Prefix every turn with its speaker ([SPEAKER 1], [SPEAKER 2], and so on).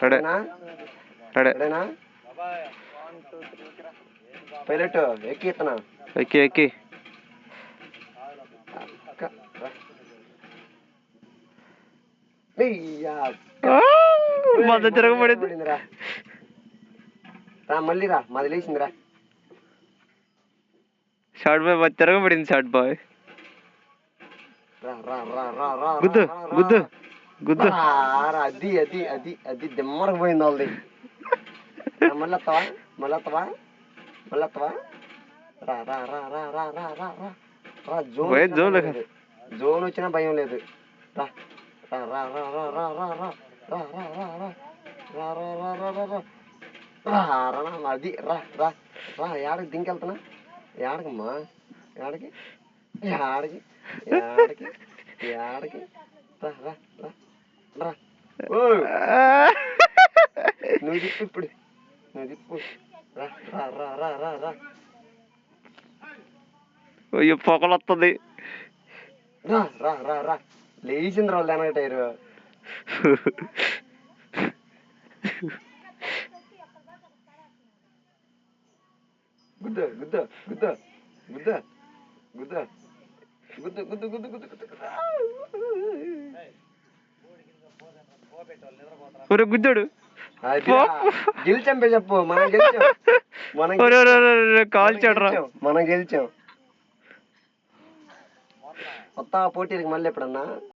[SPEAKER 1] ready ready
[SPEAKER 2] రెడీనా pilot ఎక్కి ఇతనా
[SPEAKER 1] ఎక్కి ఎక్కి మధ్య తిరగబడింది
[SPEAKER 2] రా మళ్ళీ రా మాది లేచిందిరా
[SPEAKER 1] షార్ట్ బాయ్ మధ్య తిరగబడింది షార్ట్ బాయ్ గుద్దు గుద్దు గుద్దు
[SPEAKER 2] అది అది అది అది దిమ్మరకు పోయింది వాళ్ళది మళ్ళీ మళ్ళీ రా రా రా రా రా రా రా రా జోన్ వచ్చినా భయం లేదు రా రా రా రా రా రా రా రా రా రా రా రా అది రా రా రా ఏడకి దింకెళ్తున్నా ఏడకమ్మా ఏడకి ఏడకి ఏడకి ఏడకి రా రా రా రా నువ్వు తిప్పు ఇప్పుడు నువ్వు తిప్పు రా రా రా రా రా రా
[SPEAKER 1] అయ్యో పొగలొస్తుంది
[SPEAKER 2] రా రా రా రా లేచింది రా వెనక టైరు గుద్ద గుద్ద గుద్ద గుద్ద గుద్ద గుద్ద గుద్ద గుద్ద గుద్ద గుద్ద
[SPEAKER 1] గుద్దాడు
[SPEAKER 2] గెలిచాం చెప్పు మనం గెలిచాం
[SPEAKER 1] కాల్చాడు
[SPEAKER 2] మనం గెలిచాం కొత్త పోటీకి మళ్ళీ ఎప్పుడన్నా